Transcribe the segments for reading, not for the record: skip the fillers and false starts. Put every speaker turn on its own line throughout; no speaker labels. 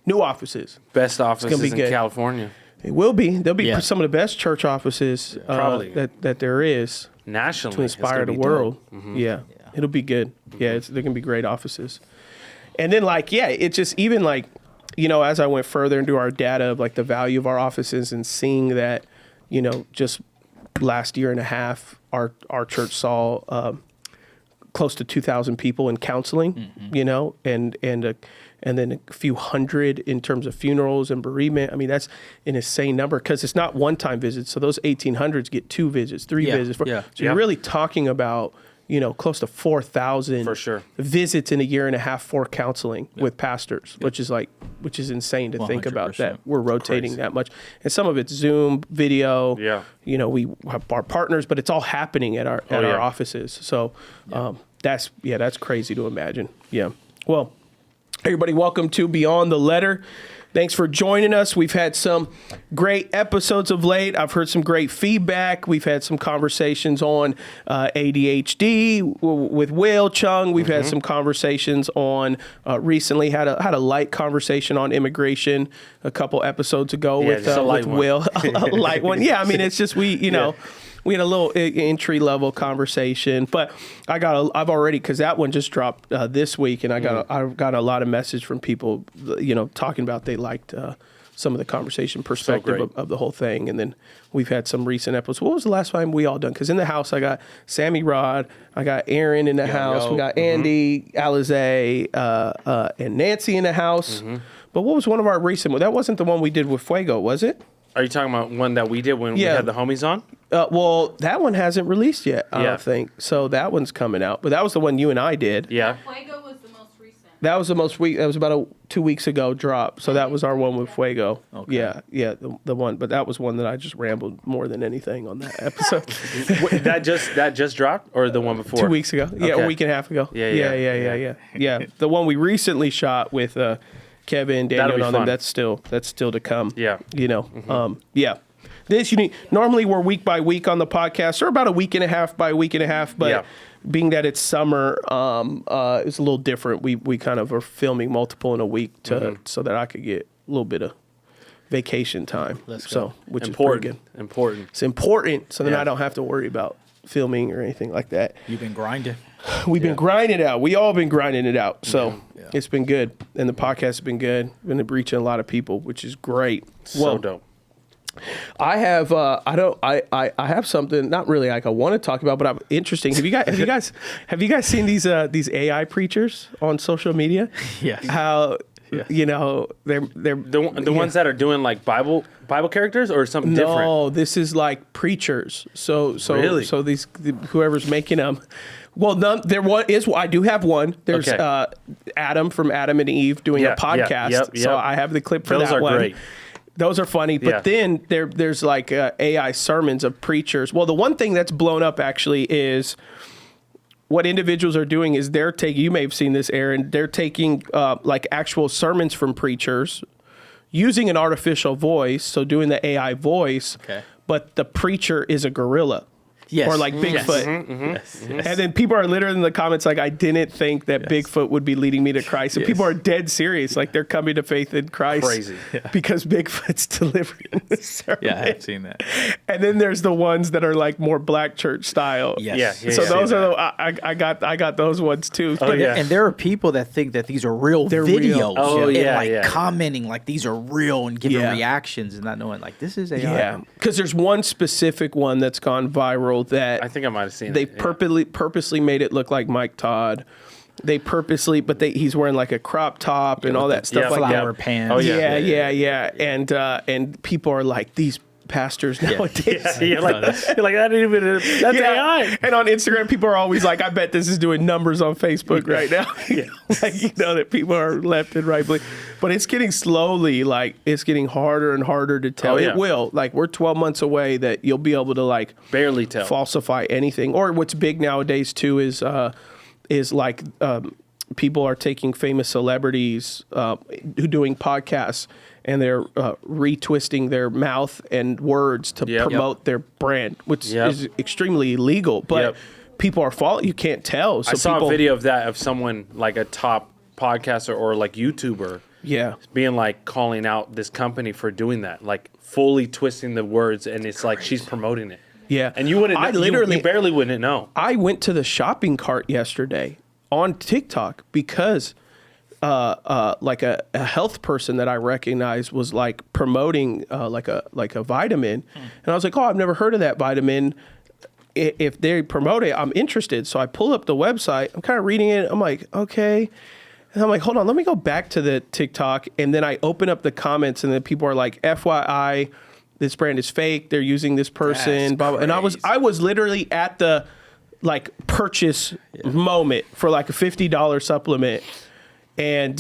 New offices.
Best offices in
good.
California.
It will be. They'll be some of the best church offices that there is.
Nationally.
To inspire the world. Mm-hmm. Yeah. It'll be good. Yeah, they're going to be great offices. And then, like, it's just even, like, you know, as I went further into our data of, like, the value of our offices and seeing that, you know, just last year and a half, our church saw close to 2,000 people in counseling, you know, and then a few hundred in terms of funerals and bereavement. I mean, that's an insane number because it's not one-time visits. So those 1,800s get 2 visits, 3 visits. So you're really talking about, you know, close to 4,000
for sure
visits in a year and a half for counseling with pastors, which is insane to think about that we're rotating that much. And some of it's Zoom, video. Yeah. You know, we have our partners, but it's all happening at our offices. So that's crazy to imagine. Yeah. Well, everybody, welcome to Beyond the Letter. Thanks for joining us. We've had some great episodes of late. I've heard some great feedback. We've had some conversations on ADHD with Will Chung. We've had some conversations on recently had a light conversation on immigration a couple episodes ago with Will. A light one. Yeah, I mean, it's just we had a little entry level conversation, but I've already, because that one just dropped this week, and I got a lot of message from people, you know, talking about they liked some of the conversation perspective of the whole thing. And then we've had some recent episodes. What was the last time we all done? Because in the house, I got Sammy Rod, I got Aaron in the house, we got Andy, Alize, and Nancy in the house. But what was one of our recent? That wasn't the one we did with Fuego, was it?
Are you talking about one that we did when we had the homies on?
Well, that one hasn't released yet, I don't think. So that one's coming out. But that was the one you and I did.
Yeah. Fuego was the most recent.
That was the most that was about 2 weeks ago drop. So that was our one with Fuego. Okay. Yeah, the one. But that was one that I just rambled more than anything on that episode.
that just dropped, or the one before?
2 weeks ago. Yeah, a week and a half ago. Yeah. The one we recently shot with Kevin, Daniel, on them. That's still to come. Yeah. You know. This unique. Normally we're week by week on the podcast, or about a week and a half by week and a half. But being that it's summer, it's a little different. We kind of are filming multiple in a week so that I could get a little bit of vacation time. Which is pretty good. Important. It's important, so then I don't have to worry about filming or anything like that.
You've been grinding.
We've been grinding it out. We all been grinding it out. So it's been good. And the podcast has been good. Been reaching a lot of people, which is great.
So dope.
I have I have something not really like I want to talk about, but I'm interesting. Have you guys seen these AI preachers on social media?
Yeah.
How you know they're
the ones that are doing like Bible characters or something different?
No, this is like preachers. So
really?
So whoever's making them. Well, I do have one. There's Adam from Adam and Eve doing a podcast. So I have the clip for that one. Those are great. Those are funny, but then there's like AI sermons of preachers. Well, the one thing that's blown up actually is what individuals are doing is they're taking, you may have seen this, Aaron, they're taking like actual sermons from preachers using an artificial voice, so doing the AI voice, but the preacher is a gorilla.
Yes.
Or like Bigfoot. Yes. And then people are literally in the comments like, I didn't think that Bigfoot would be leading me to Christ. And people are dead serious. Like they're coming to faith in Christ.
Crazy.
Because Bigfoot's delivering the sermon.
Yeah, I've seen that.
And then there's the ones that are like more black church style.
Yes.
So those are I got those ones too.
And there are people that think that these are real videos. And commenting like these are real and giving reactions and not knowing like this is AI.
Yeah. Because there's one specific one that's gone viral that
I think I might have seen.
They purposely made it look like Mike Todd. They purposely, but he's wearing like a crop top and all that stuff, like
flower
that.
pants.
Oh yeah. And people are like, these pastors nowadays.
That's AI.
And on Instagram, people are always like, I bet this is doing numbers on Facebook right now. Like, you know, that people are left and right. But it's getting slowly, like, it's getting harder and harder to tell. It will. Like, we're 12 months away that you'll be able to, like,
barely tell,
falsify anything. Or what's big nowadays, too, is like people are taking famous celebrities who doing podcasts, and they're retwisting their mouth and words to promote their brand, which is extremely illegal. But people are following. You can't tell. So
I saw a video of that, of someone like a top podcaster or like YouTuber being like calling out this company for doing that, like fully twisting the words, and it's like she's promoting it.
Yeah.
And you wouldn't, you barely wouldn't know.
I went to the shopping cart yesterday on TikTok because like a health person that I recognized was like promoting like a vitamin. And I was like, oh, I've never heard of that vitamin. If they promote it, I'm interested. So I pull up the website. I'm kind of reading it. I'm like, okay. And I'm like, hold on, let me go back to the TikTok. And then I open up the comments, and then people are like, FYI, this brand is fake. They're using this person. Blah, blah. And I was literally at the like purchase moment for like a $50 supplement, and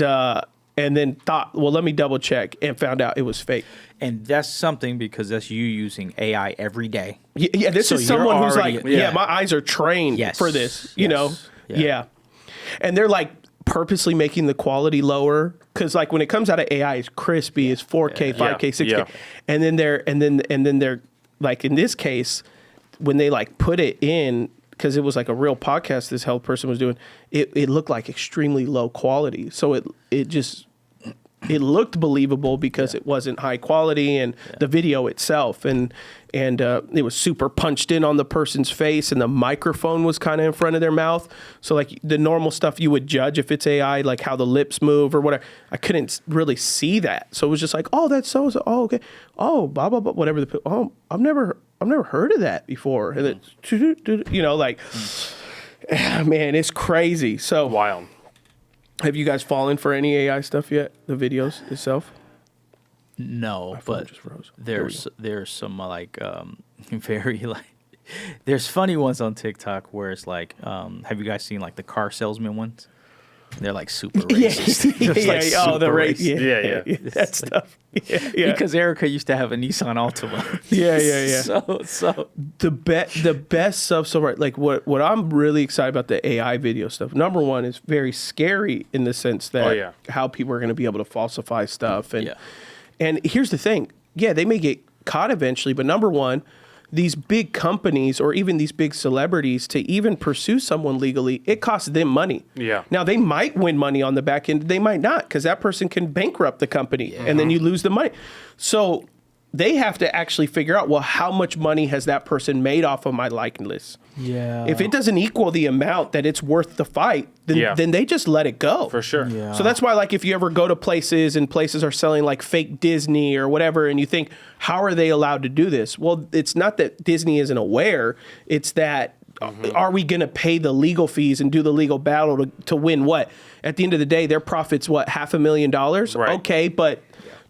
then thought, well, let me double check, and found out it was fake.
And that's something because that's you using AI every day.
Yeah, this is someone who's like, my eyes are trained for this, you know? Yeah. And they're like purposely making the quality lower, because like when it comes out of AI, it's crispy, it's 4K, 5K, 6K. And then they're like, in this case, when they like put it in, because it was like a real podcast this health person was doing, it looked like extremely low quality. So it looked believable because it wasn't high quality, and the video itself, and it was super punched in on the person's face, and the microphone was kind of in front of their mouth. So like the normal stuff you would judge if it's AI, like how the lips move or whatever, I couldn't really see that. So it was just like, oh, that's so. Oh, okay. Oh, blah blah blah. Whatever. Oh, I've never heard of that before. And it, you know, like, man, it's crazy. So
wild.
Have you guys fallen for any AI stuff yet? The videos itself?
No, but there's some like very like there's funny ones on TikTok where it's like have you guys seen like the car salesman ones? They're like super racist.
That stuff. Yeah.
Because Erica used to have a Nissan Altima.
Yeah. So the best stuff so far, like what I'm really excited about the AI video stuff. Number one is very scary in the sense that how people are going to be able to falsify stuff, and here's the thing. Yeah, they may get caught eventually, but number one, these big companies or even these big celebrities to even pursue someone legally, it costs them money.
Yeah.
Now, they might win money on the back end. They might not, because that person can bankrupt the company and then you lose the money. So they have to actually figure out, well, how much money has that person made off of my likeness?
Yeah.
If it doesn't equal the amount that it's worth the fight, then they just let it go.
For sure.
Yeah.
So that's why, like, if you ever go to places and places are selling like fake Disney or whatever, and you think, how are they allowed to do this? Well, it's not that Disney isn't aware. It's that, are we going to pay the legal fees and do the legal battle to win what? At the end of the day, their profit's what, $500,000?
Right.
Okay, but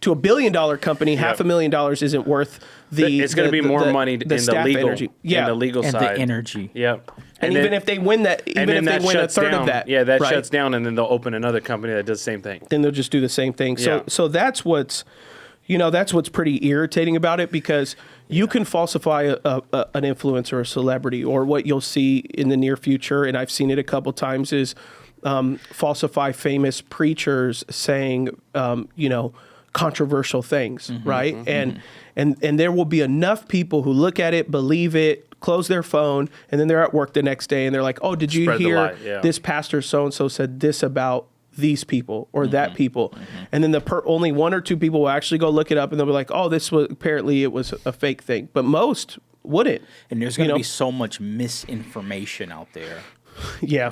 to $1 billion company, $500,000 isn't worth the.
It's going to be more money in the legal,
energy.
in the legal
and
side,
the energy.
Yep.
And even if they win that, even if they win a third of that,
that shuts down, and then they'll open another company that does the same thing.
Then they'll just do the same thing. So that's what's, that's what's pretty irritating about it, because you can falsify an influencer or a celebrity, or what you'll see in the near future, and I've seen it a couple times, is falsify famous preachers saying, controversial things, right? And there will be enough people who look at it, believe it, close their phone, and then they're at work the next day and they're like, oh, did you hear this pastor so-and-so said this about these people or that people? And then only one or two people will actually go look it up, and they'll be like, oh, apparently it was a fake thing. But most wouldn't.
And there's going to be so much misinformation out there.
Yeah.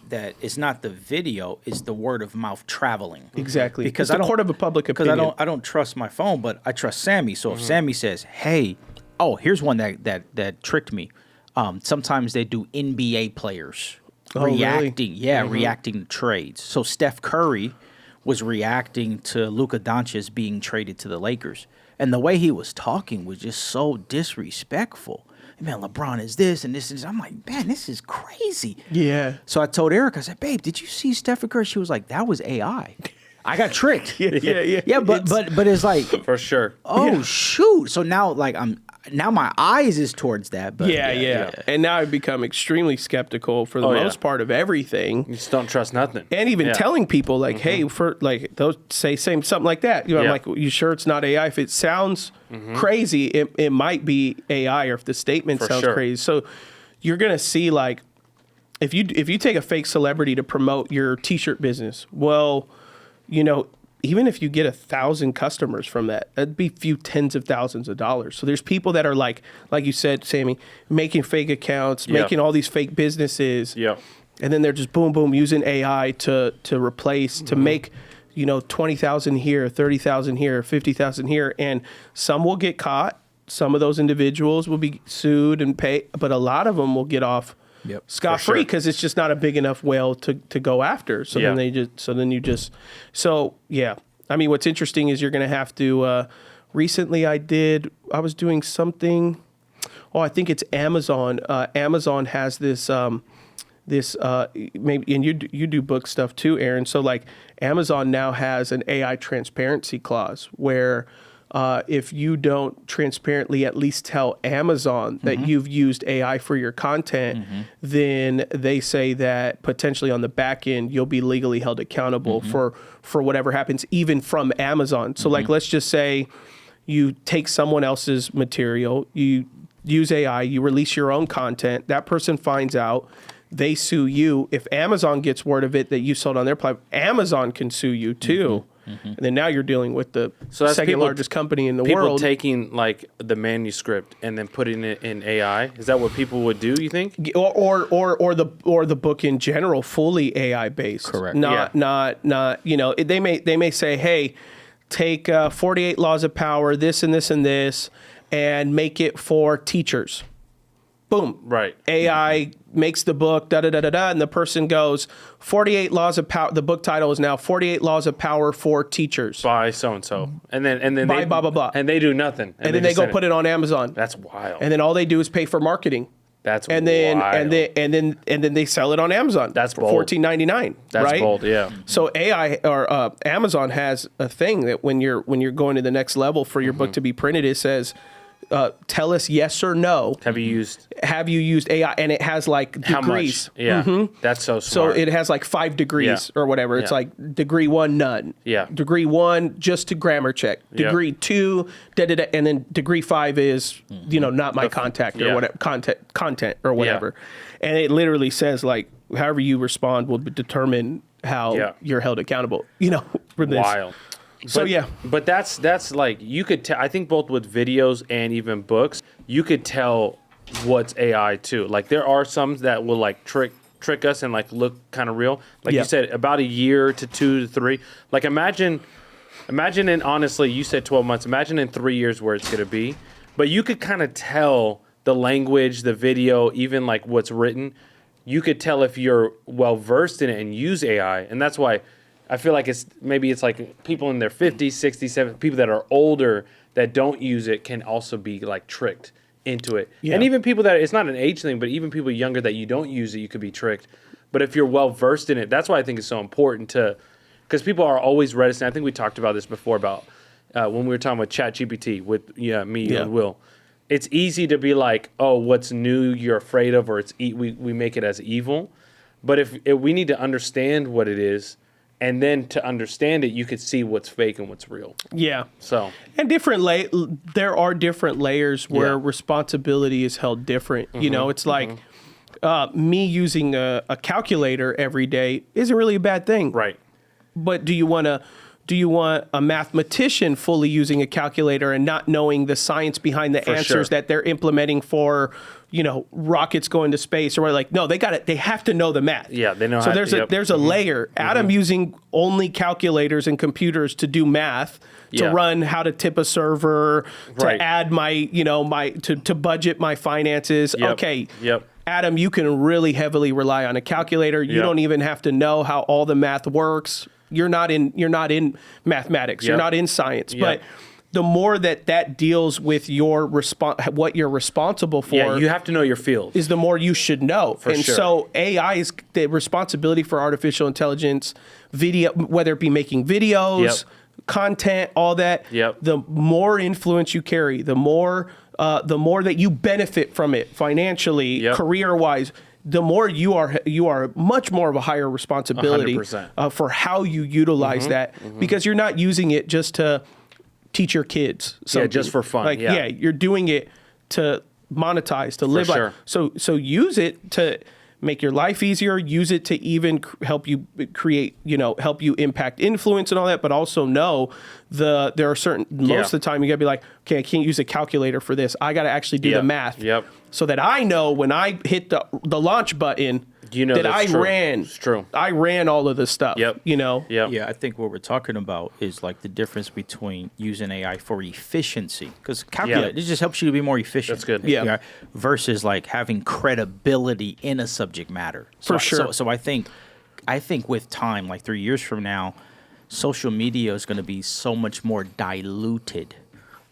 That it's not the video, it's the word of mouth traveling.
Exactly.
Because
it's the court of a public opinion.
Because I don't trust my phone, but I trust Sammy. So if Sammy says, hey, here's one that tricked me. Sometimes they do NBA players reacting. Really? Yeah, reacting to trades. So Steph Curry was reacting to Luka Doncic being traded to the Lakers. And the way he was talking was just so disrespectful. Man, LeBron is this and this and this. I'm like, man, this is crazy.
Yeah.
So I told Erica, I said, babe, did you see Stephen Curry? She was like, that was AI. I got tricked. Yeah, but it's like,
for sure.
Oh shoot! So now, like, now my eyes is towards that. But
yeah. And now I've become extremely skeptical for the most part of everything.
You just don't trust nothing.
And even telling people like, hey, for like those say something like that. I'm like, you sure it's not AI? If it sounds crazy, it might be AI, or if the statement sounds crazy. So you're gonna see, like, if you take a fake celebrity to promote your T-shirt business, well, even if you get 1,000 customers from that, that'd be a few tens of thousands of dollars. So there's people that are like you said, Sammy, making fake accounts, making all these fake businesses.
Yeah.
And then they're just boom, boom, using AI to replace, to make, 20,000 here, 30,000 here, 50,000 here. And some will get caught. Some of those individuals will be sued and pay, but a lot of them will get off scot-free because it's just not a big enough whale to go after. So then I mean, what's interesting is you're going to have to, recently I was doing something, I think it's Amazon. Amazon has this, maybe, and you do book stuff too, Aaron. So like Amazon now has an AI transparency clause where if you don't transparently at least tell Amazon that you've used AI for your content, then they say that potentially on the back end, you'll be legally held accountable for whatever happens, even from Amazon. So like, let's just say you take someone else's material, you use AI, you release your own content, that person finds out, they sue you. If Amazon gets word of it that you sold on their platform, Amazon can sue you too. And then now you're dealing with the second largest company in the world.
People taking like the manuscript and then putting it in AI. Is that what people would do? You think?
Or the book in general, fully AI based.
Correct.
Not. They may say, hey, take 48 Laws of Power, this and this and this, and make it for teachers. Boom.
Right.
AI makes the book, and the person goes, 48 Laws of Power. The book title is now 48 Laws of Power for Teachers.
By so-and-so. And then
by
they,
blah, blah, blah.
And they do nothing.
And then they go put it on Amazon.
That's wild.
And then all they do is pay for marketing.
That's
wild. And then they sell it on Amazon.
That's
for
bold.
$14.99.
That's
right?
bold, yeah.
So AI or Amazon has a thing that when you're going to the next level for your book to be printed, it says, tell us yes or no.
Have you used
AI? And it has like degrees.
How much? Yeah, that's so smart.
So it has like 5 degrees or whatever. It's like degree 1, none.
Yeah.
Degree 1, just to grammar check. Degree 2, and then degree 5 is not my contact or whatever content or whatever. Yeah. And it literally says like however you respond will determine how you're held accountable. For this.
Wild. But that's like you could tell. I think both with videos and even books, you could tell what's AI too. Like there are some that will like trick us and like look kind of real. Like you said, about a year to 2 to 3. Like imagine in honestly, you said 12 months. Imagine in 3 years where it's gonna be. But you could kind of tell the language, the video, even like what's written. You could tell if you're well versed in it and use AI, and that's why. I feel like it's like people in their 50s, 60s, 70s, people that are older that don't use it can also be like tricked into it. Yeah. And even people that, it's not an age thing, but even people younger that you don't use it, you could be tricked. But if you're well versed in it, that's why I think it's so important because people are always reticent. I think we talked about this before about when we were talking with ChatGPT with me and Will. It's easy to be like, oh, what's new you're afraid of, or we make it as evil. But if we need to understand what it is, and then to understand it, you could see what's fake and what's real. Yeah. So. And
there are different layers where responsibility is held different. It's like me using a calculator every day isn't really a bad thing. Right. But do you want a mathematician fully using a calculator and not knowing the science behind the answers that they're implementing for, rockets going to space or what? Like, no, they have to know the math. Yeah, they know. So there's a layer. Adam using only calculators and computers to do math, to run how to tip a server, to add my, to budget my finances. Yep. Okay. Yep. Adam, you can really heavily rely on a calculator. You don't even have to know how all the math works. You're not in mathematics. You're not in science. But the more that deals with your what you're responsible for,
you have to know your field.
Is the more you should know. So AI is the responsibility for artificial intelligence, video, whether it be making videos, content, all that. The more influence you carry, the more that you benefit from it financially, career-wise. The more you are much more of a higher responsibility for how you utilize that, because you're not using it just to teach your kids something.
Yeah, just for fun.
You're doing it to monetize, to live life. So use it to make your life easier, use it to even help you create, help you impact influence and all that, but also know there are certain, most of the time you gotta be like, okay, I can't use a calculator for this. I gotta actually do the math. So that I know when I hit the launch button, that I ran all of this stuff.
Yeah, I think what we're talking about is like the difference between using AI for efficiency, because calculate it just helps you to be more efficient.
That's good.
Yeah.
Versus like having credibility in a subject matter.
For sure.
So I think with time, like 3 years from now, social media is going to be so much more diluted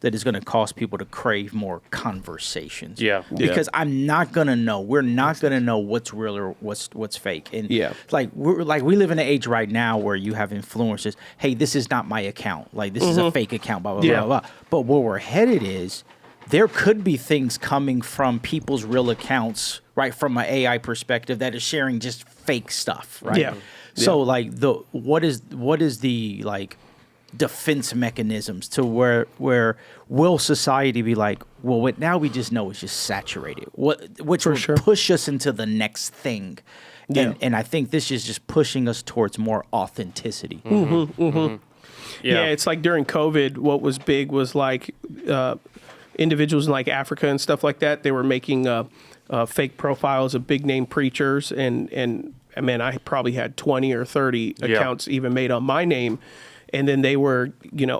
that is going to cause people to crave more conversations. Because I'm not going to know. We're not going to know what's real or what's fake. And we live in an age right now where you have influencers. Hey, this is not my account. Like, this is a fake account, blah, blah, blah, blah. But where we're headed is there could be things coming from people's real accounts, right, from an AI perspective that is sharing just fake stuff, right? So, like, what is the, like, defense mechanisms to where will society be like, well, what now we just know is just saturated, which will push us into the next thing. And I think this is just pushing us towards more authenticity.
It's like during COVID, what was big was like individuals in like Africa and stuff like that. They were making fake profiles of big name preachers, and man, I probably had 20 or 30 accounts even made on my name. And then they were,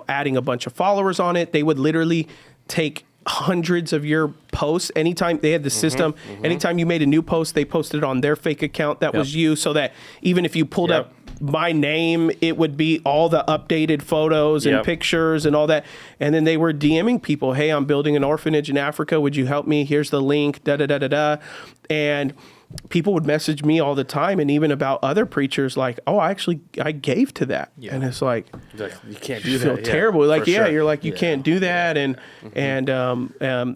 adding a bunch of followers on it. They would literally take hundreds of your posts. Anytime they had the system, anytime you made a new post, they posted it on their fake account that was you, so that even if you pulled up my name, it would be all the updated photos and pictures and all that. And then they were DMing people, hey, I'm building an orphanage in Africa. Would you help me? Here's the link, da-da-da-da-da. And people would message me all the time, and even about other preachers, like, oh, I gave to that. And it's like,
you can't do that.
You feel terrible. Like, you're like, you can't do that. And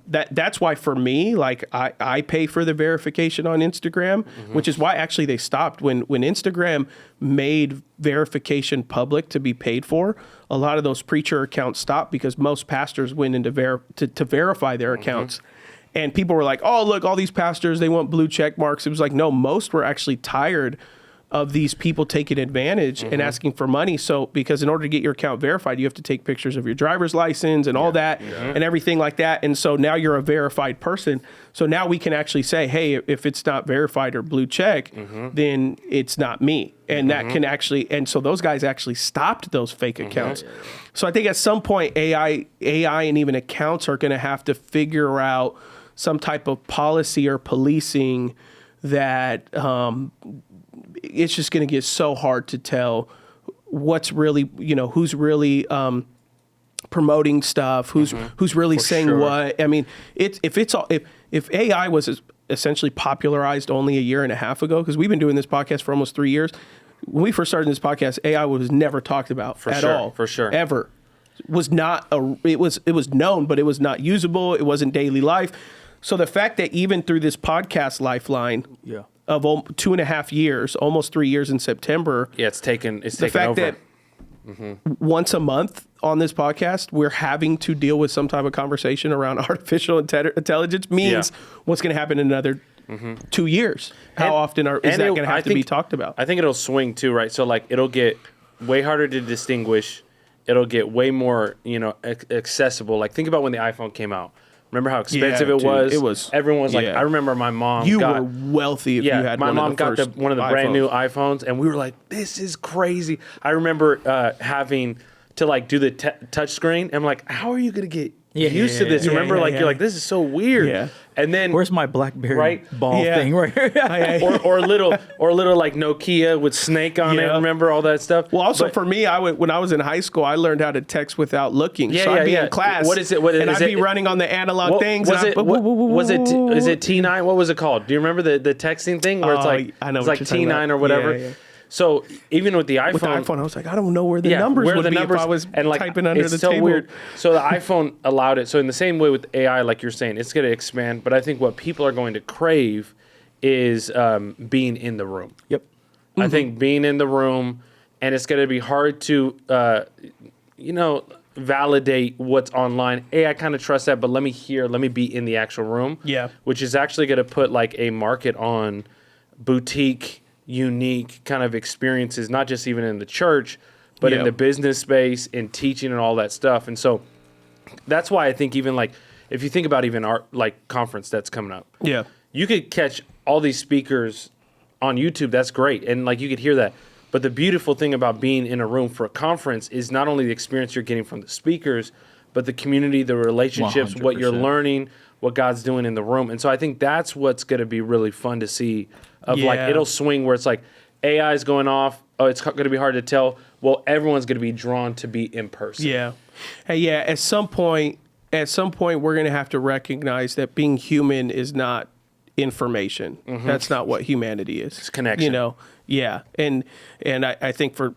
that's why for me, like, I pay for the verification on Instagram, which is why actually they stopped when Instagram made verification public to be paid for. A lot of those preacher accounts stopped because most pastors went into to verify their accounts. And people were like, oh, look, all these pastors, they want blue check marks. It was like, no, most were actually tired of these people taking advantage and asking for money. So, because in order to get your account verified, you have to take pictures of your driver's license and all that and everything like that. And so now you're a verified person. So now we can actually say, hey, if it's not verified or blue check, then it's not me. And that can actually, and so those guys actually stopped those fake accounts. So I think at some point, AI and even accounts are going to have to figure out some type of policy or policing that it's just going to get so hard to tell what's really, who's really promoting stuff, who's really saying what. I mean, if AI was essentially popularized only a year and a half ago, because we've been doing this podcast for almost 3 years. When we first started this podcast, AI was never talked about at all.
For sure.
Ever. Was not it was known, but it was not usable. It wasn't daily life. So the fact that even through this podcast lifeline of 2.5 years, almost 3 years in September.
It's taken
the fact
over.
That once a month on this podcast, we're having to deal with some type of conversation around artificial intelligence means what's going to happen in another 2 years. How often is that going to have to be talked about?
I think it'll swing too, right? So like it'll get way harder to distinguish. It'll get way more, accessible. Like think about when the iPhone came out. Remember how expensive it was?
It was.
Everyone was like, I remember my mom.
You were wealthy if you had
my
one
mom
of the
got
first
one of the brand new iPhones, and we were like, this is crazy. I remember having to like do the touch screen. I'm like, how are you gonna get used to this? Remember, you're like, this is so weird.
Yeah.
And then
where's my BlackBerry ball thing right here?
or little like Nokia with Snake on it. Remember all that stuff?
Well, also for me, when I was in high school, I learned how to text without looking. So I'd be in class.
What is it?
And I'd be running on the analog things.
Is it T9? What was it called? Do you remember the texting thing where it's like T9 or whatever? Yeah. So even with the iPhone,
I was like, I don't know where the numbers would be if I was typing under the table. Weird.
So the iPhone allowed it. So in the same way with AI, like you're saying, it's going to expand. But I think what people are going to crave is being in the room.
Yep.
I think being in the room, and it's going to be hard to, validate what's online. I kind of trust that, but let me be in the actual room.
Yeah.
Which is actually going to put like a market on boutique, unique kind of experiences, not just even in the church, but in the business space, in teaching and all that stuff. And so that's why I think even like, if you think about even our like conference that's coming up, you could catch all these speakers on YouTube. That's great. And like, you could hear that. But the beautiful thing about being in a room for a conference is not only the experience you're getting from the speakers, but the community, the relationships, 100%. What you're learning, what God's doing in the room. And so I think that's what's going to be really fun to see of like, it'll swing where it's like AI is going off. Oh, it's going to be hard to tell. Well, everyone's going to be drawn to be in person.
Yeah. Hey, yeah. At some point, we're going to have to recognize that being human is not information. Mm-hmm. That's not what humanity is.
It's connection.
You know? Yeah. And I think we're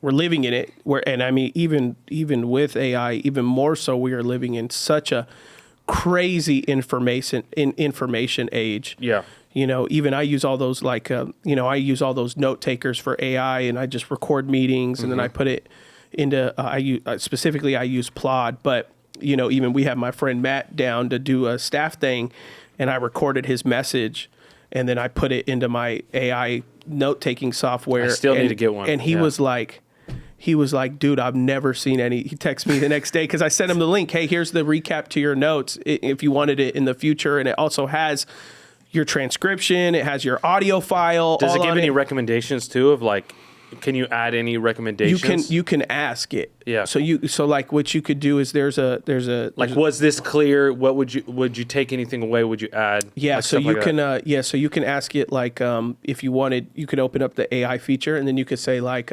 living in it and I mean, even with AI, even more so, we are living in such a crazy information age.
Yeah.
You know, even I use all those I use all those note takers for AI, and I just record meetings, and then I put it into. I use Plod, but you know, even we have my friend Matt down to do a staff thing, and I recorded his message, and then I put it into my AI note taking software. I
still need to get one.
And he was like, dude, I've never seen any. He texted me the next day because I sent him the link. Hey, here's the recap to your notes if you wanted it in the future, and it also has your transcription, it has your audio file.
Does it give any recommendations too of like, can you add any recommendations?
You can ask it.
Yeah.
So like what you could do is there's a
was this clear? What would you take anything away? Would you add?
Yeah.
Like
so you can so you can ask it like if you wanted, you could open up the AI feature, and then you could say like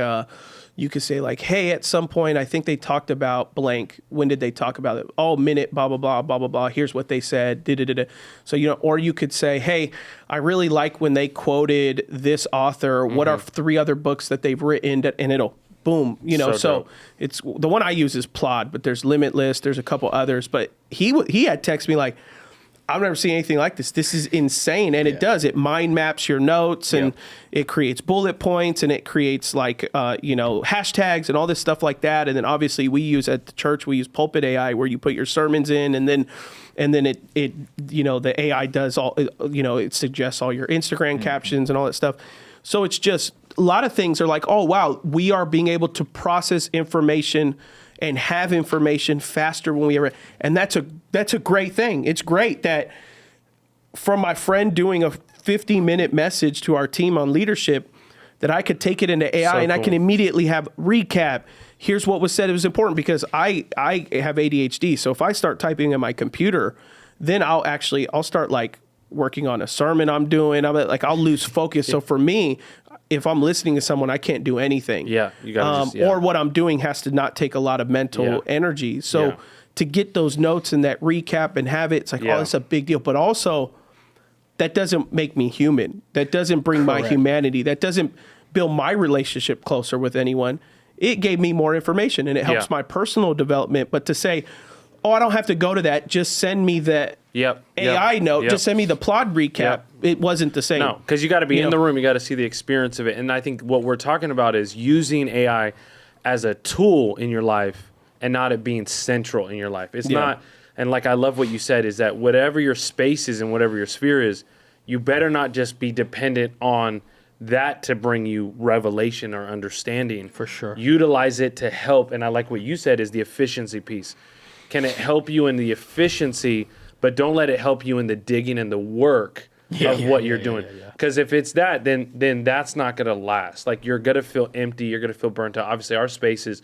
hey, at some point I think they talked about blank. When did they talk about it? Oh, minute, blah blah blah blah blah blah. Here's what they said. Da-da-da-da. So or you could say, hey, I really like when they quoted this author. What are 3 other books that they've written? And it'll boom. So it's the one I use is Plod, but there's Limitless. There's a couple others, but he had texted me like, I've never seen anything like this. This is insane. And it does. It mind maps your notes, and it creates bullet points, and it creates like, hashtags and all this stuff like that. And then obviously we use at the church, we use Pulpit AI where you put your sermons in, and then it the AI does all, it suggests all your Instagram captions and all that stuff. So it's just a lot of things are like, oh, wow, we are being able to process information and have information faster when we ever, and that's a great thing. It's great that from my friend doing a 50-minute message to our team on leadership, that I could take it into AI and cool. I can immediately have recap. Here's what was said. It was important because I have ADHD. So if I start typing in my computer, then I'll start like working on a sermon I'm doing. I'll lose focus. So for me, if I'm listening to someone, I can't do anything.
Yeah, you got
or what I'm doing has to not take a lot of mental energy. So to get those notes and that recap and have it, it's like, oh, that's a big deal. But also, that doesn't make me human. That doesn't bring my humanity. That doesn't build my relationship closer with anyone. It gave me more information, and it helps my personal development. But to say, oh, I don't have to go to that. Just send me the AI note. Just send me the Plod recap. It wasn't the same.
No, because you got to be in the room. You got to see the experience of it. And I think what we're talking about is using AI as a tool in your life and not it being central in your life. It's not. And like, I love what you said is that whatever your space is and whatever your sphere is, you better not just be dependent on that to bring you revelation or understanding.
For sure.
Utilize it to help. And I like what you said is the efficiency piece. Can it help you in the efficiency, but don't let it help you in the digging and the work of what you're doing. Because if it's that, then that's not going to last. Like, you're going to feel empty. You're going to feel burnt out. Obviously, our space is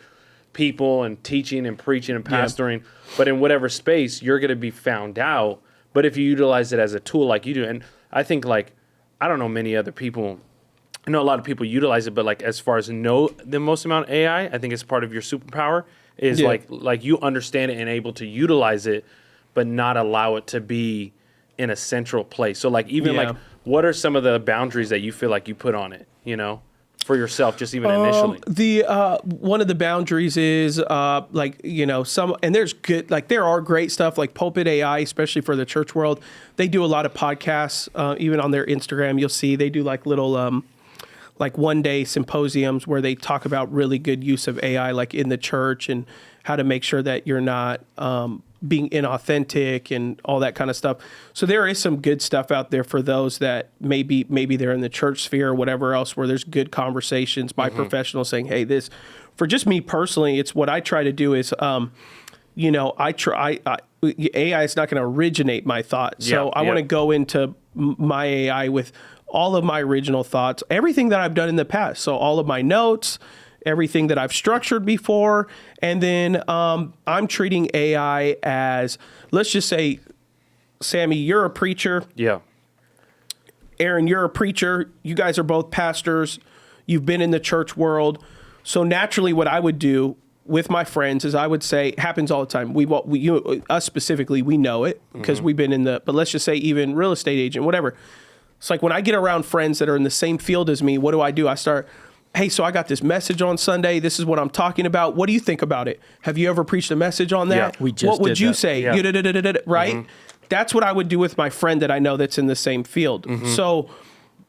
people and teaching and preaching and pastoring. But in whatever space, you're going to be found out. But if you utilize it as a tool like you do, and I think, like, I don't know many other people. I know a lot of people utilize it, but like, as far as know the most amount of AI, I think it's part of your superpower is like you understand it and able to utilize it, but not allow it to be in a central place. So like, even like, what are some of the boundaries that you feel like you put on it, for yourself, just even initially?
One of the boundaries is some, and there's good, like there are great stuff like Pulpit AI, especially for the church world. They do a lot of podcasts, even on their Instagram. You'll see they do like little, like one-day symposiums where they talk about really good use of AI, like in the church, and how to make sure that you're not, being inauthentic and all that kind of stuff. So there is some good stuff out there for those that maybe they're in the church sphere or whatever else, where there's good conversations by professionals saying, hey, this, for just me personally, it's what I try to do is, AI is not going to originate my thoughts. So I want to go into my AI with all of my original thoughts, everything that I've done in the past. So all of my notes, everything that I've structured before. And then I'm treating AI as, let's just say, Sammy, you're a preacher.
Yeah.
Aaron, you're a preacher. You guys are both pastors. You've been in the church world. So naturally, what I would do with my friends is I would say, it happens all the time. Us specifically, we know it because we've been in but let's just say even real estate agent, whatever. It's like when I get around friends that are in the same field as me, what do? I start, hey, so I got this message on Sunday. This is what I'm talking about. What do you think about it? Have you ever preached a message on that?
Yeah, we just
what would
did
you
that.
say?
Yeah.
Right? That's what I would do with my friend that I know that's in the same field. So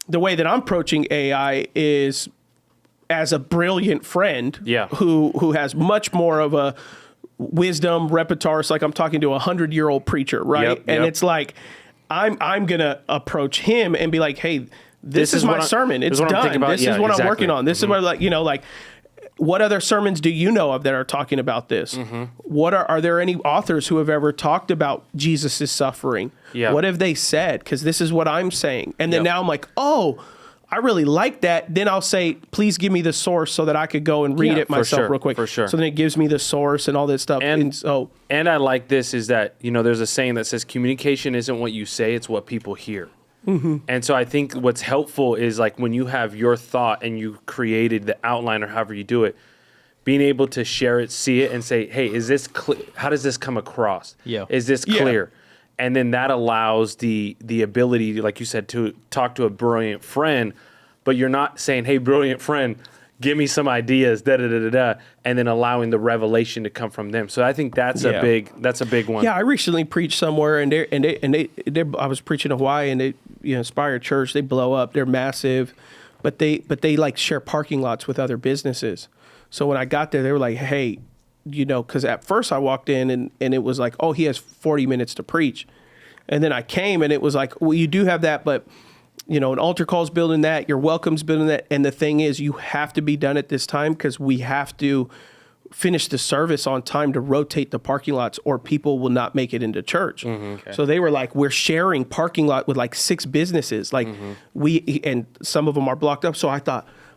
the way that I'm approaching AI is as a brilliant friend who has much more of a wisdom repertoire. It's like I'm talking to a 100-year-old preacher, right? And it's like I'm gonna approach him and be like, hey, this is my sermon. It's done. This is what I'm working on. This is what, like, what other sermons do you know of that are talking about this? What are there any authors who have ever talked about Jesus' suffering? What have they said? Because this is what I'm saying. And then now I'm like, oh, I really like that. Then I'll say, please give me the source so that I could go and read it myself real quick.
For sure.
So then it gives me the source and all this stuff.
And I like this is that, there's a saying that says communication isn't what you say, it's what people hear. And so I think what's helpful is like when you have your thought and you created the outline or however you do it, being able to share it, see it, and say, hey, is this how does this come across? Is this clear? And then that allows the ability, like you said, to talk to a brilliant friend, but you're not saying, hey, brilliant friend, give me some ideas, and then allowing the revelation to come from them. So I think that's a big one.
Yeah, I recently preached somewhere, and I was preaching in Hawaii, and they, Inspired Church, they blow up, they're massive, but they like share parking lots with other businesses. So when I got there, they were like, hey, because at first I walked in and it was like, oh, he has 40 minutes to preach. And then I came and it was like, well, you do have that, but an altar call's building that, your welcome's building that. And the thing is, you have to be done at this time because we have to finish the service on time to rotate the parking lots or people will not make it into church. So they were like, we're sharing parking lot with like 6 businesses. Like and some of them are blocked up. So I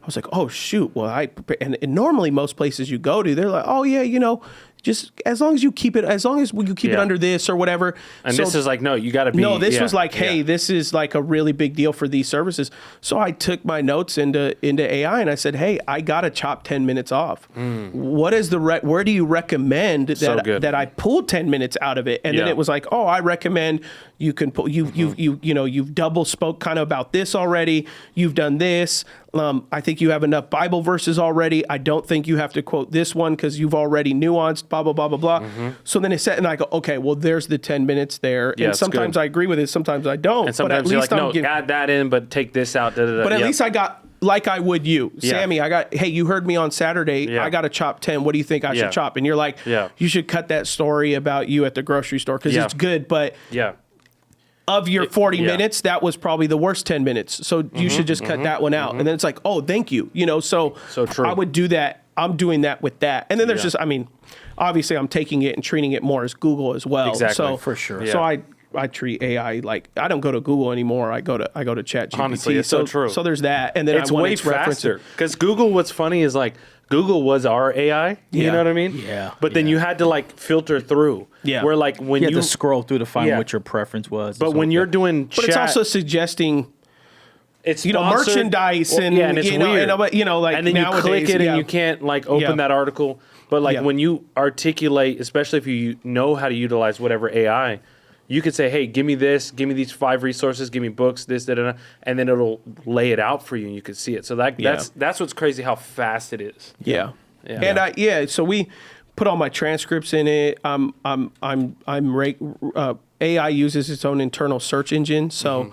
was like, oh shoot. Well, and normally most places you go to, they're like, oh yeah, just as long as you keep it under this or whatever.
And this is like, no, you got to be.
No, this was like, hey, this is like a really big deal for these services. So I took my notes into AI and I said, hey, I got to chop 10 minutes off. What is where do you recommend that I pull 10 minutes out of it? And then it was like, oh, I recommend you can pull, you've double spoke kind of about this already. You've done this. I think you have enough Bible verses already. I don't think you have to quote this one because you've already nuanced, blah, blah, blah, blah, blah. So then it said, and I go, okay, well, there's the 10 minutes there. And sometimes I agree with it, sometimes I don't.
And sometimes you're like, no, add that in, but take this out.
But at least I got, like I would you. Sammy, hey, you heard me on Saturday. I got to chop 10. What do you think I should chop? And you're like, you should cut that story about you at the grocery store because it's good, but... Of your 40 minutes, that was probably the worst 10 minutes. So you should just cut that one out. And then it's like, oh, thank you. So true. I would do that. I'm doing that with that. And then there's just, obviously I'm taking it and treating it more as Google as well.
Exactly.
So,
for sure.
So I treat AI like, I don't go to Google anymore. I go to ChatGPT.
Honestly, it's so true.
So there's that. And then
it's way faster. Because Google, what's funny is like, Google was our AI, you know what I mean? But then you had to like filter through. Where like when
you had to scroll through to find what your preference was.
But when you're doing chat,
but it's also suggesting
it's
merchandise and
it's weird.
And
then you click it and you can't like open that article. But like when you articulate, especially if you know how to utilize whatever AI, you could say, hey, give me this, give me these 5 resources, give me books, this, and then it'll lay it out for you and you can see it. So that's what's crazy how fast it is. And
so we put all my transcripts in it. AI uses its own internal search engine. So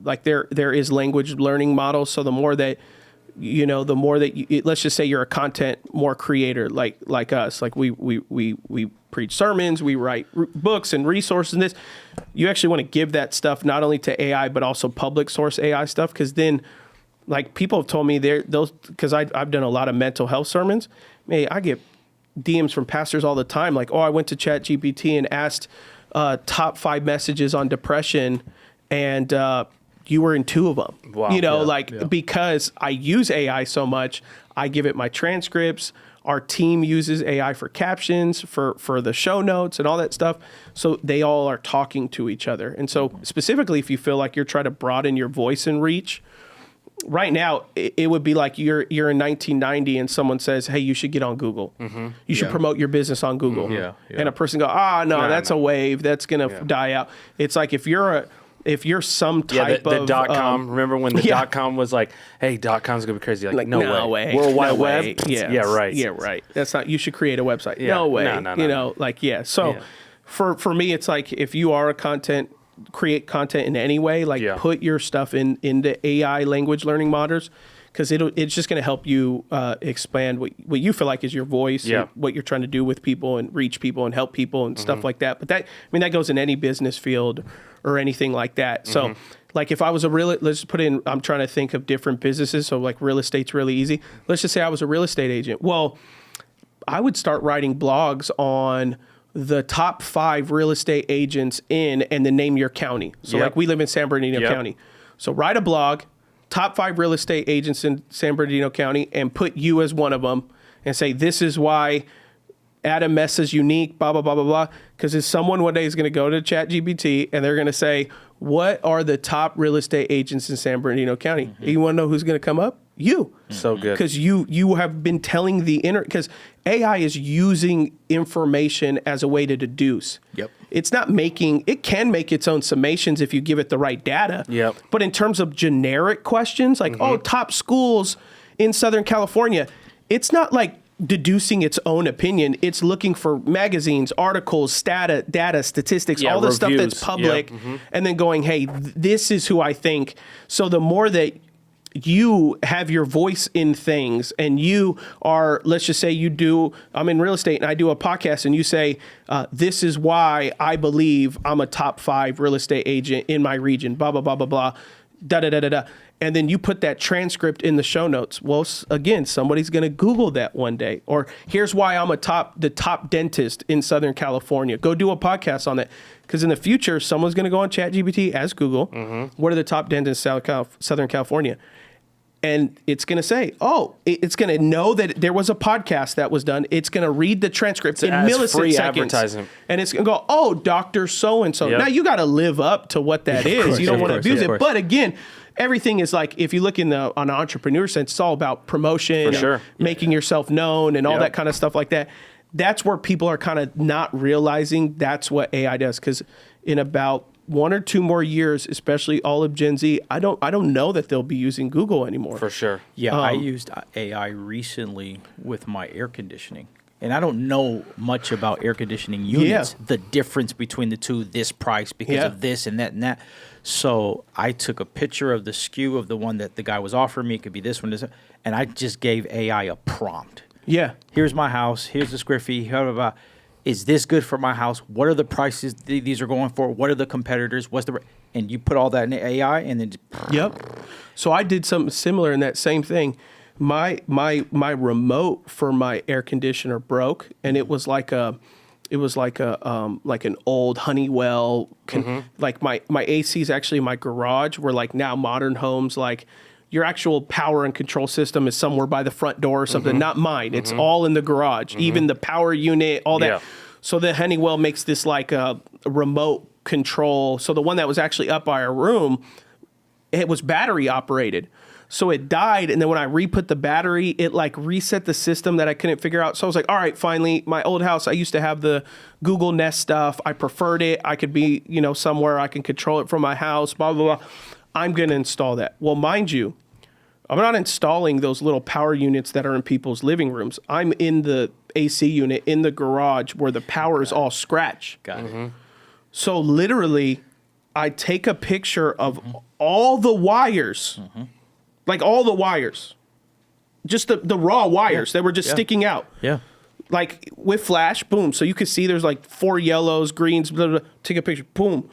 like there is language learning models. So the more that the more that let's just say you're a content more creator like us, like we preach sermons, we write books and resources and this, you actually want to give that stuff not only to AI, but also public source AI stuff. Cause then like people have told me cause I've done a lot of mental health sermons. Man, I get DMs from pastors all the time. Like, I went to ChatGPT and asked top 5 messages on depression and, you were in 2 of them, wow. Because I use AI so much, I give it my transcripts. Our team uses AI for captions, for the show notes and all that stuff. So they all are talking to each other. And so specifically, if you feel like you're trying to broaden your voice and reach, right now, it would be like you're in 1990 and someone says, hey, you should get on Google. Mm-hmm. You should promote your business on Google. Mm-hmm. And a person go, that's a wave. That's going to die out. It's like if you're some type
of
the
.com. Remember when the .com was like, "Hey, .com's gonna be crazy." Like no way.
World Wide
Web.
Web. Yeah, right. Yeah, right. That's not. You should create a website. Yeah. No way. No. So, for me, it's like if you are create content in any way, put your stuff into AI language learning models, because it's just gonna help you expand what you feel like is your voice, and what you're trying to do with people and reach people and help people and stuff like that. But that goes in any business field or anything like that. So like if I was let's put in, I'm trying to think of different businesses. So like real estate's really easy. Let's just say I was a real estate agent. Well, I would start writing blogs on the top 5 real estate agents and then name your county. So like we live in San Bernardino County. So write a blog, top 5 real estate agents in San Bernardino County, and put you as one of them and say, this is why Adam Mess is unique, blah, blah, blah, blah, blah. Because if someone one day is going to go to ChatGPT and they're going to say, what are the top real estate agents in San Bernardino County? Mm-hmm. You want to know who's going to come up? You.
So good.
Because you have been telling because AI is using information as a way to deduce.
Yep.
It's not it can make its own summations if you give it the right data.
Yep.
But in terms of generic questions, like, top schools in Southern California, it's not like deducing its own opinion. It's looking for magazines, articles, data, statistics, all the stuff that's public, and then going, hey, this is who I think. So the more that you have your voice in things, and you are, let's just say I'm in real estate and I do a podcast, and you say, this is why I believe I'm a top 5 real estate agent in my region, blah, blah, blah, blah, blah, da, da, da, da, da. And then you put that transcript in the show notes. Well, again, somebody's going to Google that one day. Or here's why I'm the top dentist in Southern California. Go do a podcast on that. Because in the future, someone's going to go on ChatGPT as Google. What are the top dentists in Southern California? And it's going to say, it's going to know that there was a podcast that was done. It's going to read the transcript in milliseconds.
Free advertising.
And it's going to go, Dr. So-and-so. Now, you got to live up to what that is. You don't want to abuse it. But again, everything is like, if you look on an entrepreneur sense, it's all about promotion, making yourself known and all that kind of stuff like that. That's where people are kind of not realizing that's what AI does. Because in about 1 or 2 more years, especially all of Gen Z, I don't know that they'll be using Google anymore.
For sure.
Yeah, I used AI recently with my air conditioning. And I don't know much about air conditioning units, the difference between the two, this price because of this and that and that. So I took a picture of the SKU of the one that the guy was offering me. It could be this one, and I just gave AI a prompt.
Yeah.
Here's my house. Here's the square feet. Blah, blah, blah. Is this good for my house? What are the prices these are going for? What are the competitors? And you put all that in AI, and then
So I did something similar in that same thing. My remote for my air conditioner broke, and it was like an old Honeywell. Like my AC is actually in my garage. Where like now modern homes, like your actual power and control system is somewhere by the front door or something. Not mine. It's all in the garage. Even the power unit, all that. So the Honeywell makes this like a remote control. So the one that was actually up by our room, it was battery operated. So it died, and then when I re-put the battery, it like reset the system that I couldn't figure out. So I was like, all right, finally, my old house, I used to have the Google Nest stuff. I preferred it. I could be, somewhere I can control it from my house, blah, blah, blah. I'm going to install that. Well, mind you, I'm not installing those little power units that are in people's living rooms. I'm in the AC unit in the garage where the power is all scratch.
Got it.
So literally, I take a picture of all the wires, like all the wires, just the raw wires that were just sticking out.
Yeah.
Like with flash, boom. So you could see there's like 4 yellows, greens, blah, blah, blah. Take a picture, boom.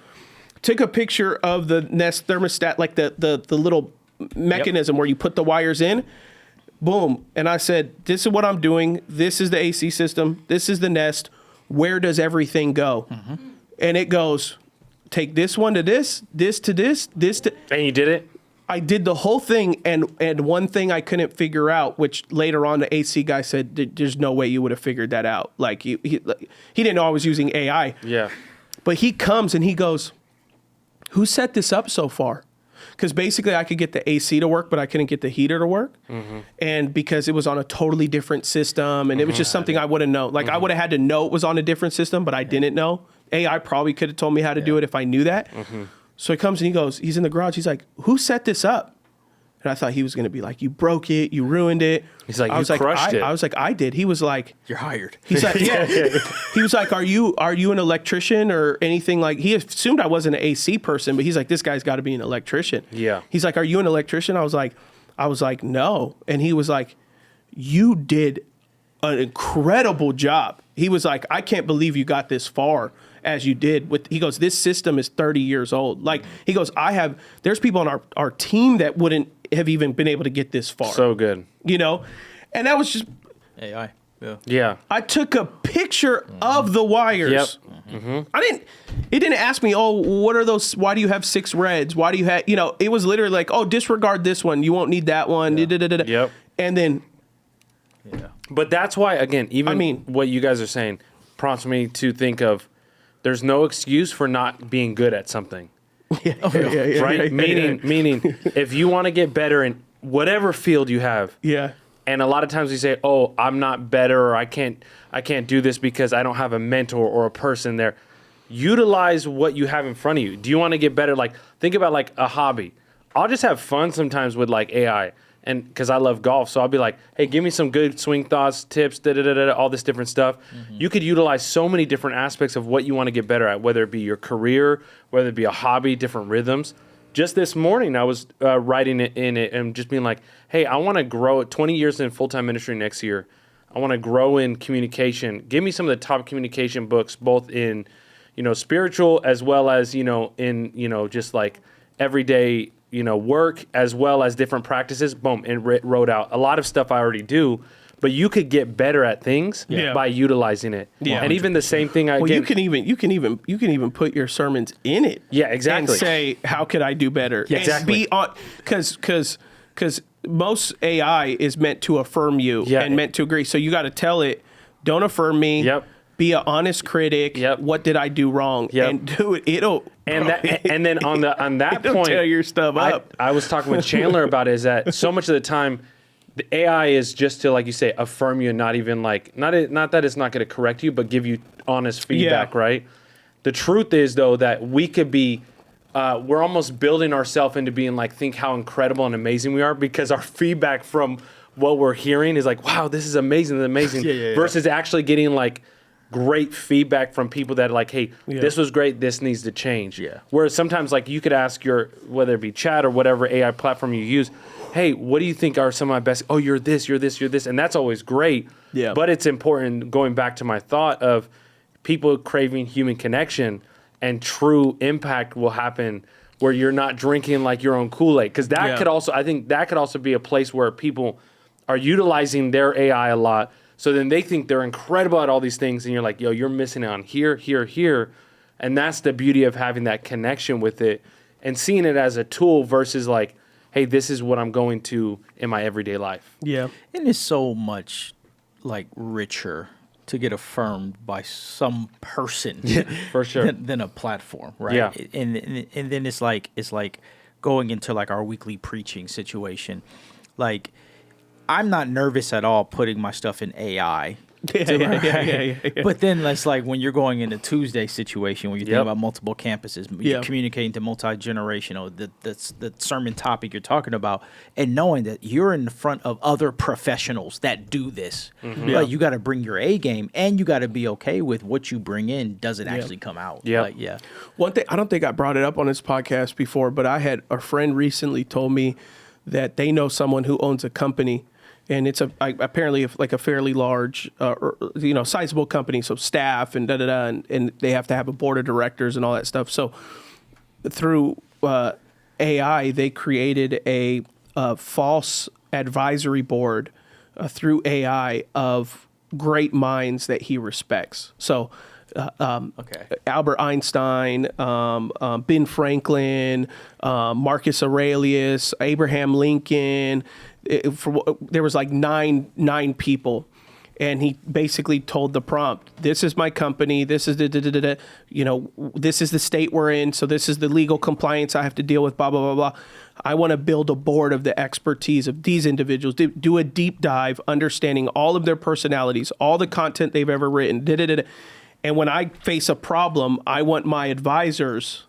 Took a picture of the Nest thermostat, like the little mechanism where you put the wires in. Boom. And I said, this is what I'm doing. This is the AC system. This is the Nest. Where does everything go? And it goes, take this one to this to this to...
And you did it?
I did the whole thing, and one thing I couldn't figure out, which later on the AC guy said, there's no way you would have figured that out. Like, he didn't know I was using AI.
Yeah.
But he comes and he goes, who set this up so far? Because basically I could get the AC to work, but I couldn't get the heater to work. And because it was on a totally different system, and it was just something I wouldn't know. Like, I would have had to know it was on a different system, but I didn't know. AI probably could have told me how to do it if I knew that. So he comes and he goes, he's in the garage. He's like, who set this up? And I thought he was going to be like, you broke it. You ruined it.
He's like, you crushed it.
I was like, I did. He was like,
You're hired.
he's like, yeah. He was like, are you an electrician or anything? Like, he assumed I wasn't an AC person, but he's like, this guy's got to be an electrician.
Yeah.
He's like, are you an electrician? I was like, no. And he was like, you did an incredible job. He was like, I can't believe you got this far as you did. He goes, this system is 30 years old. Like, he goes, there's people on our team that wouldn't have even been able to get this far.
So good.
You know? And that was just...
AI.
Yeah.
I took a picture of the wires.
Yep.
It didn't ask me, oh, what are those? Why do you have 6 reds? Why do you have, it was literally like, oh, disregard this one. You won't need that one.
Yep.
And then...
But that's why, again, even what you guys are saying prompts me to think of, there's no excuse for not being good at something. Right? Meaning, if you want to get better in whatever field you have.
Yeah.
And a lot of times we say, oh, I'm not better, or I can't do this because I don't have a mentor or a person there. Utilize what you have in front of you. Do you want to get better? Like, think about like a hobby. I'll just have fun sometimes with like AI. And because I love golf, so I'll be like, hey, give me some good swing thoughts, tips, all this different stuff. You could utilize so many different aspects of what you want to get better at, whether it be your career, whether it be a hobby, different rhythms. Just this morning, I was writing it in it and just being like, hey, I want to grow 20 years in full-time ministry next year. I want to grow in communication. Give me some of the top communication books, both in, spiritual as well as, in, just like everyday work as well as different practices. Boom, and wrote out a lot of stuff I already do, but you could get better at things by utilizing it. Yeah. And even the same thing.
You can even put your sermons in it.
Yeah, exactly.
And say, how could I do better?
Yeah, exactly.
Because most AI is meant to affirm you and meant to agree. So you got to tell it, don't affirm me.
Yep.
Be an honest critic.
Yep.
What did I do wrong?
Yep.
And do it.
And then on that point,
tear your stuff up.
I was talking with Chandler about it, is that so much of the time, the AI is just to, like you say, affirm you and not even like, not that it's not going to correct you, but give you honest feedback, right? The truth is, though, that we could be, we're almost building ourselves into being like, think how incredible and amazing we are, because our feedback from what we're hearing is like, wow, this is amazing, versus actually getting like great feedback from people that are like, hey, this was great, this needs to change. Yeah. Whereas sometimes like you could ask whether it be chat or whatever AI platform you use, hey, what do you think are some of my best? Oh, you're this. And that's always great. Yeah. But it's important, going back to my thought of people craving human connection, and true impact will happen where you're not drinking like your own Kool-Aid. Because that could also, I think that could also be a place where people are utilizing their AI a lot. So then they think they're incredible at all these things, and you're like, yo, you're missing out on here. And that's the beauty of having that connection with it and seeing it as a tool versus like, hey, this is what I'm going to in my everyday life.
Yeah.
And it's so much like richer to get affirmed by some person
for sure
than a platform, right?
Yeah.
And then it's like going into like our weekly preaching situation. Like, I'm not nervous at all putting my stuff in AI. Yeah. But then that's like when you're going into Tuesday situation, when you're thinking about multiple campuses, you're communicating to multi-generational, the sermon topic you're talking about, and knowing that you're in front of other professionals that do this. Like, you got to bring your A game, and you got to be okay with what you bring in doesn't actually come out.
One thing, I don't think I brought it up on this podcast before, but I had a friend recently told me that they know someone who owns a company, and it's apparently like a fairly large, sizable company. So staff and and they have to have a board of directors and all that stuff. So through AI, they created a false advisory board through AI of great minds that he respects. So Albert Einstein, Ben Franklin, Marcus Aurelius, Abraham Lincoln. There was like nine people. And he basically told the prompt, this is my company, this is this is the state we're in, so this is the legal compliance I have to deal with, blah, blah, blah, blah. I want to build a board of the expertise of these individuals, do a deep dive, understanding all of their personalities, all the content they've ever written, And when I face a problem, I want my advisors.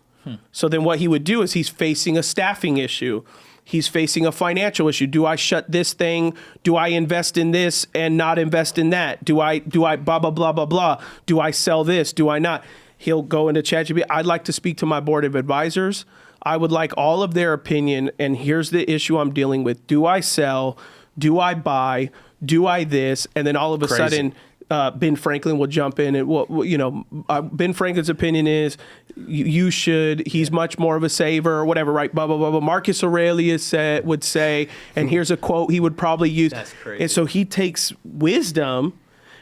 So then what he would do is he's facing a staffing issue. He's facing a financial issue. Do I shut this thing? Do I invest in this and not invest in that? Do I blah, blah, blah, blah, blah? Do I sell this? Do I not? He'll go into ChatGPT. I'd like to speak to my board of advisors. I would like all of their opinion. And here's the issue I'm dealing with. Do I sell? Do I buy? Do I this? And then all of a sudden, Ben Franklin will jump in and, Ben Franklin's opinion is you should, he's much more of a saver or whatever, right? Blah, blah, blah, blah. Marcus Aurelius would say, and here's a quote he would probably use.
That's crazy.
And so he takes wisdom.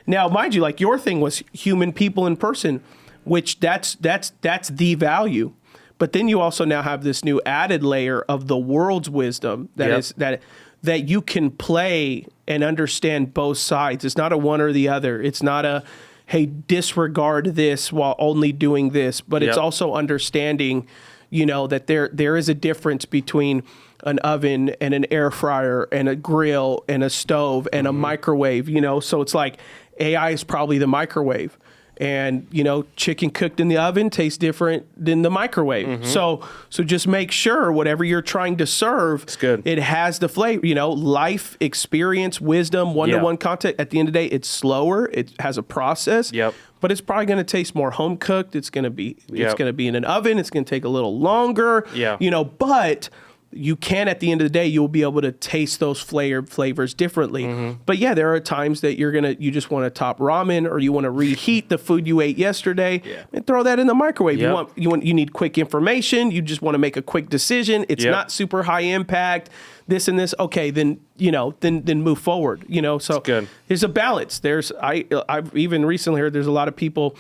Now, mind you, like your thing was human people in person, which that's the value. But then you also now have this new added layer of the world's wisdom that you can play and understand both sides. It's not a one or the other. It's not a, hey, disregard this while only doing this. But it's also understanding, that there is a difference between an oven and an air fryer and a grill and a stove and a microwave, So it's like AI is probably the microwave. And, chicken cooked in the oven tastes different than the microwave. So just make sure whatever you're trying to serve,
it's good.
It has the flavor, life, experience, wisdom, one-to-one content. At the end of the day, it's slower. It has a process. But it's probably going to taste more home cooked. It's going to be in an oven. It's going to take a little longer. But you can, at the end of the day, you'll be able to taste those flavors differently. But yeah, there are times that you just want to top ramen, or you want to reheat the food you ate yesterday and throw that in the microwave. You need quick information. You just want to make a quick decision. It's not super high impact. This and this. Okay, then then move forward. So
good.
There's a balance. I've even recently heard there's a lot of people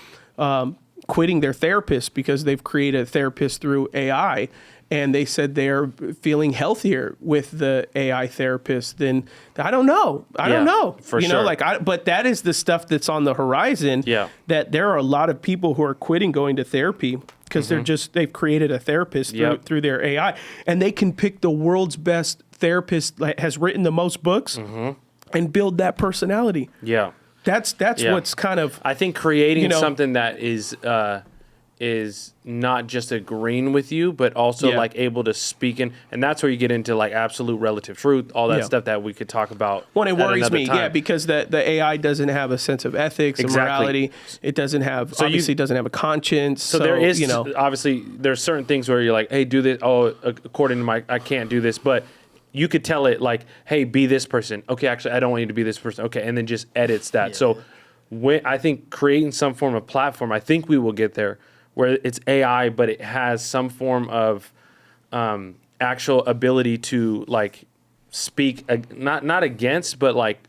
quitting their therapist because they've created a therapist through AI. And they said they're feeling healthier with the AI therapist than, I don't know. I don't know.
For sure.
But that is the stuff that's on the horizon. That there are a lot of people who are quitting going to therapy because they've created a therapist through their AI, and they can pick the world's best therapist that has written the most books and build that personality. That's what's kind of,
I think creating something that is not just agreeing with you, but also like able to speak in, and that's where you get into like absolute relative truth, all that stuff that we could talk about.
Well, it worries me, because the AI doesn't have a sense of ethics and morality. It doesn't have, doesn't have a conscience.
So there is, obviously, there's certain things where you're like, hey, do this. Oh, according to I can't do this, but you could tell it like, hey, be this person. Okay, actually, I don't want you to be this person. Okay, and then just edits that. So I think creating some form of platform, I think we will get there, where it's AI, but it has some form of actual ability to like speak, not against, but like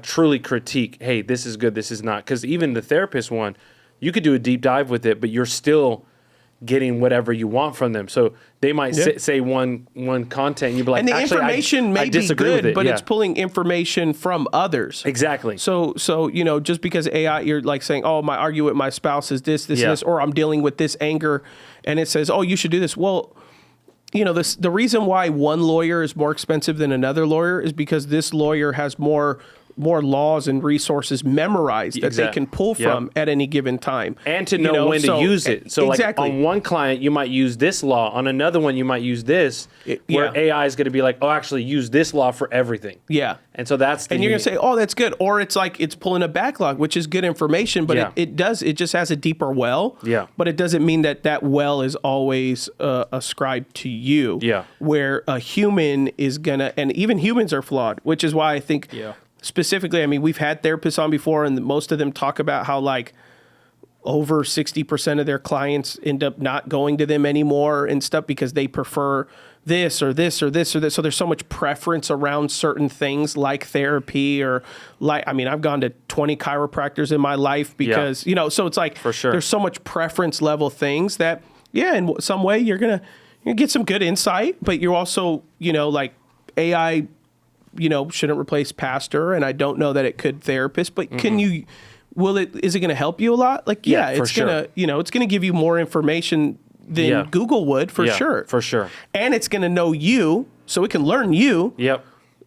truly critique. Hey, this is good, this is not. Because even the therapist one, you could do a deep dive with it, but you're still getting whatever you want from them. So they might say one content, and you'd be like,
and the
actually,
information may be good, but it's pulling information from others.
Exactly.
So just because AI, you're like saying, oh, my argue with my spouse is this, and this, or I'm dealing with this anger, and it says, oh, you should do this. Well, the reason why one lawyer is more expensive than another lawyer is because this lawyer has more more laws and resources memorized that they can pull from at any given time.
And to know when to use it. So like on one client, you might use this law. On another one, you might use this, where AI is going to be like, oh, actually use this law for everything.
Yeah.
And so that's
and you're going to say, oh, that's good. Or it's like it's pulling a backlog, which is good information, but it just has a deeper well.
Yeah.
But it doesn't mean that well is always ascribed to you.
Yeah.
Where a human is going to, and even humans are flawed, which is why I think specifically, I mean, we've had therapists on before, and most of them talk about how like over 60% of their clients end up not going to them anymore and stuff because they prefer this or this or this or this. So there's so much preference around certain things like therapy or like, I mean, I've gone to 20 chiropractors in my life because, you know, so it's like,
for sure,
there's so much preference level things that, in some way you're going to get some good insight, but you're also, you know, like AI, you know, shouldn't replace pastor. And I don't know that it could therapist, but can you, is it going to help you a lot? Like, it's going to, you know, it's going to give you more information than Google would for sure.
For sure.
And it's going to know you, so it can learn you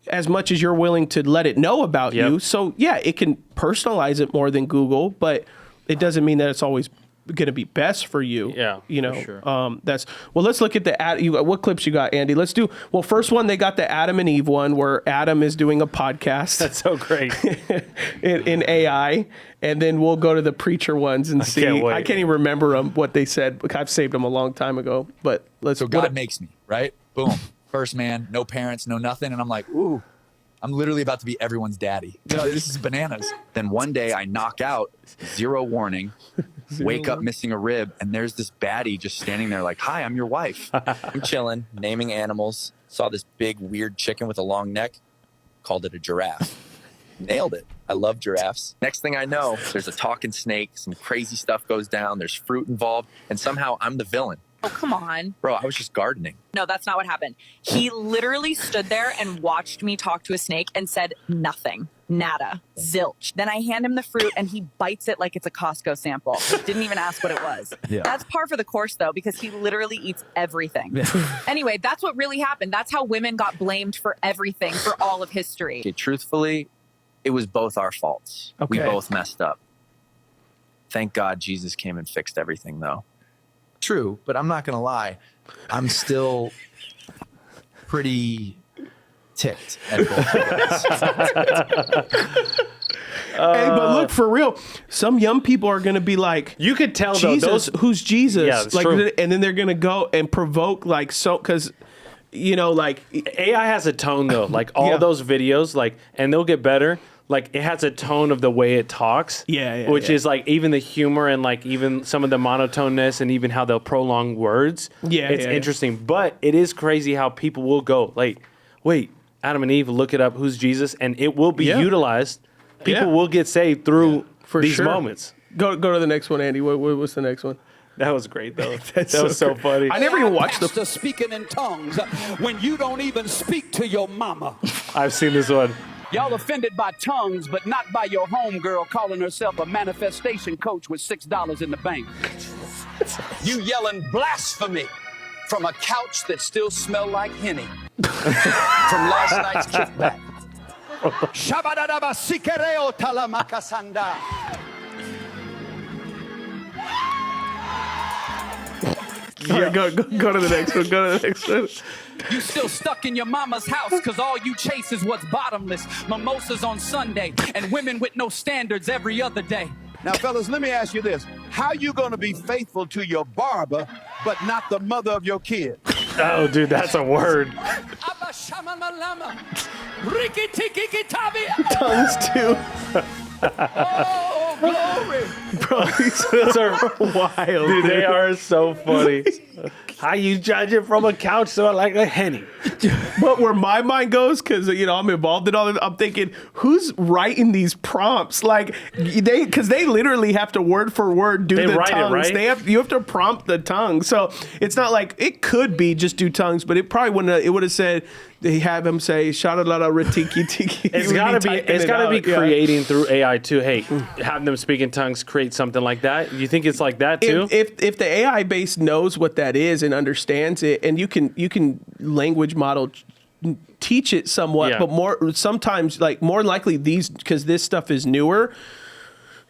as much as you're willing to let it know about you. So it can personalize it more than Google, but it doesn't mean that it's always going to be best for you. You know, that's, well, let's look at what clips you got, Andy. Let's do, well, first one, they got the Adam and Eve one where Adam is doing a podcast.
That's so great.
in AI. And then we'll go to the preacher ones and see. I can't even remember them, what they said. I've saved them a long time ago, but let's.
So God makes me, right? Boom. First man, no parents, no nothing. And I'm like, ooh, I'm literally about to be everyone's daddy. You know, this is bananas. Then one day I knock out, zero warning, wake up missing a rib, and there's this baddie just standing there like, hi, I'm your wife.
I'm chilling, naming animals. Saw this big, weird chicken with a long neck. Called it a giraffe. Nailed it. I love giraffes. Next thing I know, there's a talking snake. Some crazy stuff goes down. There's fruit involved. And somehow I'm the villain.
Oh, come on.
Bro, I was just gardening.
No, that's not what happened. He literally stood there and watched me talk to a snake and said nothing. Nada. Zilch. Then I hand him the fruit and he bites it like it's a Costco sample. Didn't even ask what it was. That's par for the course, though, because he literally eats everything. Anyway, that's what really happened. That's how women got blamed for everything for all of history.
Okay, truthfully, it was both our faults. We both messed up. Thank God Jesus came and fixed everything, though.
True, but I'm not going to lie. I'm still pretty ticked at both of us.
Hey, but look, for real, some young people are going to be like,
you could tell
Jesus, who's Jesus?
Yeah, that's
like,
true.
And then they're going to go and provoke, like, so, because, you know, like,
AI has a tone, though. Like, all those videos, like, and they'll get better. Like, it has a tone of the way it talks. Which is, like, even the humor and, like, even some of the monotoneness and even how they'll prolong words. It's interesting. But it is crazy how people will go, like, wait, Adam and Eve, look it up, who's Jesus? And it will be utilized. People will get saved through these moments.
Go to the next one, Andy. What's the next one?
That was great, though. That was so funny.
I never even watched
the speaking in tongues when you don't even speak to your mama.
I've seen this one.
Y'all offended by tongues, but not by your homegirl calling herself a manifestation coach with $6 in the bank. You yelling blasphemy from a couch that still smell like Henny from last night's kickback. Shabadadaba sikereo talamakasanda.
Go to the next one. Go to the next one.
You still stuck in your mama's house because all you chase is what's bottomless. Mimosas on Sunday and women with no standards every other day.
Now, fellas, let me ask you this. How you going to be faithful to your barber, but not the mother of your kid?
Oh, dude, that's a word.
Tongues, too.
Oh, glory.
Bro, those are wild.
Dude, they are so funny. How you judge it from a couch so like a Henny?
But where my mind goes, because, you know, I'm involved in all this, I'm thinking, who's writing these prompts? Like, because they literally have to word for word do the tongues. You have to prompt the tongue. So it's not like, it could be just do tongues, but it probably wouldn't have, it would have said, they have him say "Shadalala Ritiki Tiki."
It's gotta be creating through AI too. Hey, have them speak in tongues, create something like that. You think it's like that too?
If the AI base knows what that is and understands it, and you can language model teach it somewhat, but more sometimes like more likely because this stuff is newer.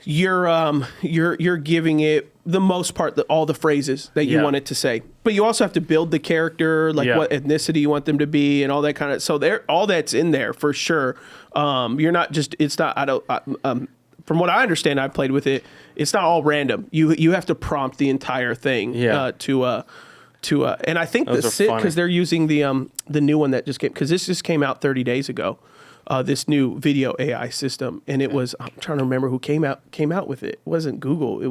You're giving it the most part, all the phrases that you want it to say, but you also have to build the character, like what ethnicity you want them to be, and all that kind of. So all that's in there for sure. You're not just. It's not. I don't. From what I understand, I've played with it. It's not all random. You have to prompt the entire thing and I think because they're using the new one that just came, because this just came out 30 days ago. This new video AI system, and it was, I'm trying to remember who came out with it. It wasn't Google.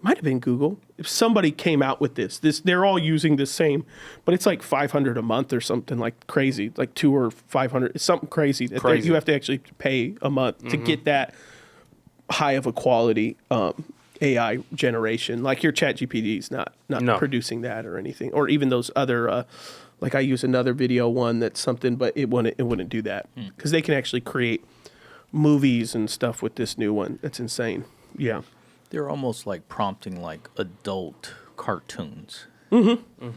Might have been Google. If somebody came out with this, they're all using the same, but it's like $500 a month or something like crazy, like $200 or $500. It's something crazy that you have to actually pay a month to get that high of a quality AI generation. Like your ChatGPT is not producing that or anything, or even those other. Like I use another video one that's something, but it wouldn't do that because they can actually create movies and stuff with this new one. That's insane. Yeah,
they're almost like prompting like adult cartoons.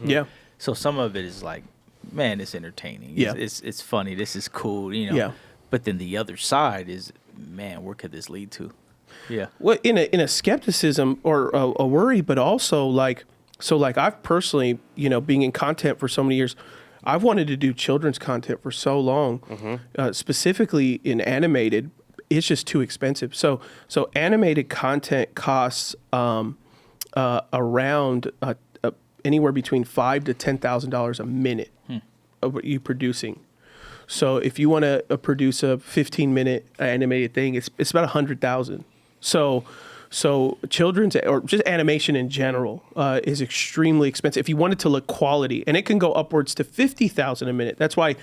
Yeah.
So some of it is like, man, it's entertaining.
Yeah,
it's funny. This is cool. Yeah. But then the other side is, man, where could this lead to? Yeah.
Well, in a skepticism or a worry, but also like. So like I've personally, being in content for so many years, I've wanted to do children's content for so long, specifically in animated. It's just too expensive. So animated content costs around anywhere between $5,000 to $10,000 a minute of what you're producing. So if you want to produce a 15-minute animated thing, it's about $100,000. So children's or just animation in general is extremely expensive. If you want it to look quality, and it can go upwards to $50,000 a minute. That's why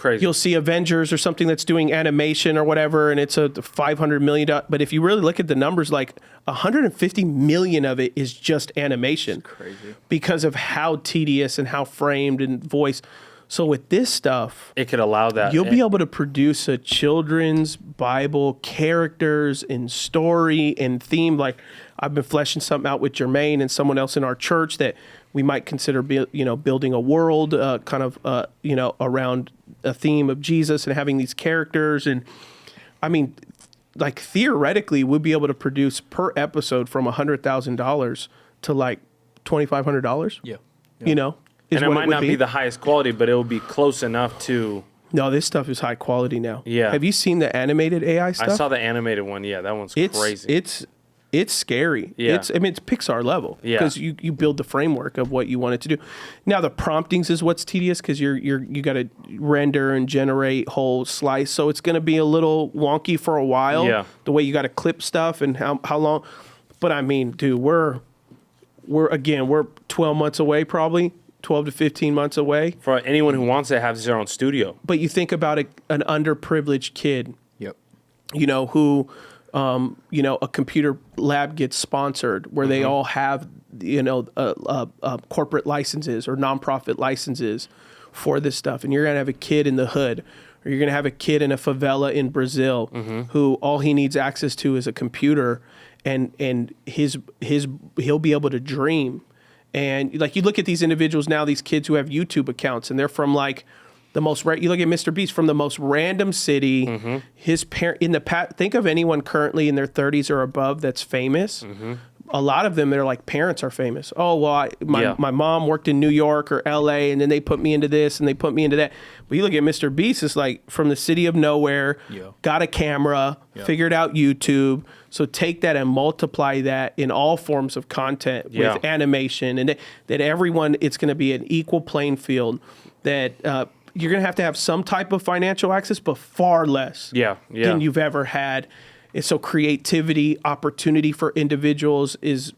you'll see Avengers or something that's doing animation or whatever, and it's a $500 million. But if you really look at the numbers, like $150 million of it is just animation.
That's crazy.
Because of how tedious and how framed and voice. So with this stuff,
it could allow that.
You'll be able to produce a children's Bible, characters and story and theme. Like I've been fleshing something out with Jermaine and someone else in our church that we might consider, building a world around a theme of Jesus and having these characters. And I mean, like theoretically, we'd be able to produce per episode from $100,000 to like $2,500.
Yeah.
And
it might not be the highest quality, but it will be close enough to.
No, this stuff is high quality now.
Yeah.
Have you seen the animated AI stuff?
I saw the animated one. Yeah, that one's crazy.
It's scary.
Yeah.
It's Pixar level.
Yeah.
Because you build the framework of what you want it to do. Now the promptings is what's tedious because you got to render and generate whole slice, so it's going to be a little wonky for a while.
Yeah.
The way you got to clip stuff and how long. But I mean, dude, we're 12 months away probably. 12 to 15 months away.
For anyone who wants to have their own studio.
But you think about an underprivileged kid,
Yep.
Who, a computer lab gets sponsored where they all have, corporate licenses or nonprofit licenses for this stuff. And you're going to have a kid in the hood, or you're going to have a kid in a favela in Brazil who all he needs access to is a computer, and he'll be able to dream. And like you look at these individuals now, these kids who have YouTube accounts, and they're from like the most. You look at Mr. Beast from the most random city. His parent in the past. Think of anyone currently in their 30s or above that's famous. A lot of them, they're like parents are famous. Oh well, my mom worked in New York or L.A. and then they put me into this and they put me into that. But you look at Mr. Beast, it's like from the city of nowhere, got a camera, figured out YouTube. So take that and multiply that in all forms of content with animation, and that everyone, it's going to be an equal playing field. That you're going to have some type of financial access, but far less than you've ever had. And so creativity, opportunity for individuals is,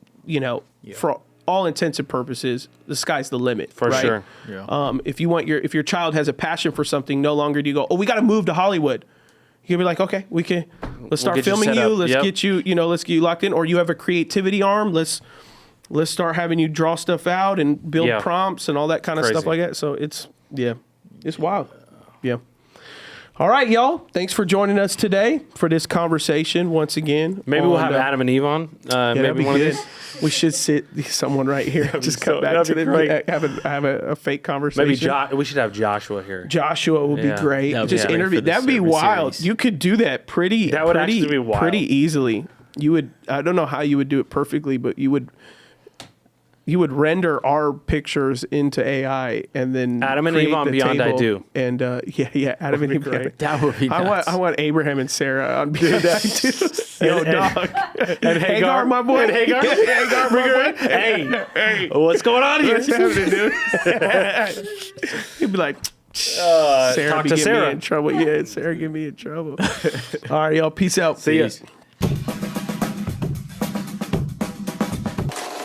for all intents and purposes, the sky's the limit.
For
right?
sure.
Yeah. If your child has a passion for something, no longer do you go, we got to move to Hollywood. You'll be like, okay, let's start filming you. Let's get you, let's get you locked in. Or you have a creativity arm. Let's start having you draw stuff out and build prompts and all that kind of stuff like that. So it's wild. Yeah. All right, y'all. Thanks for joining us today for this conversation once again.
Maybe we'll have Adam and Eve on. Maybe one of these.
We should sit someone right here. Just come back to the have a fake conversation.
Maybe we should have Joshua here.
Joshua would be great. Just interview. That'd be wild. Series. You could do that pretty.
That would actually be wild.
Pretty easily. You would. I don't know how you would do it perfectly, but you would render our pictures into AI and then
Adam and Eve on Beyond I Do.
And Adam and Eve.
That would be nuts.
I want Abraham and Sarah on Beyond I Do. Yo, dog.
And Hagar,
my boy.
And Hagar.
Hagar, my boy.
Hey, what's going on here?
What's happening, dude? He'd be like, Sarah
talk
be
to
getting
Sarah.
me in trouble. Yeah, Sarah get me in trouble. All right, y'all. Peace out.
See ya.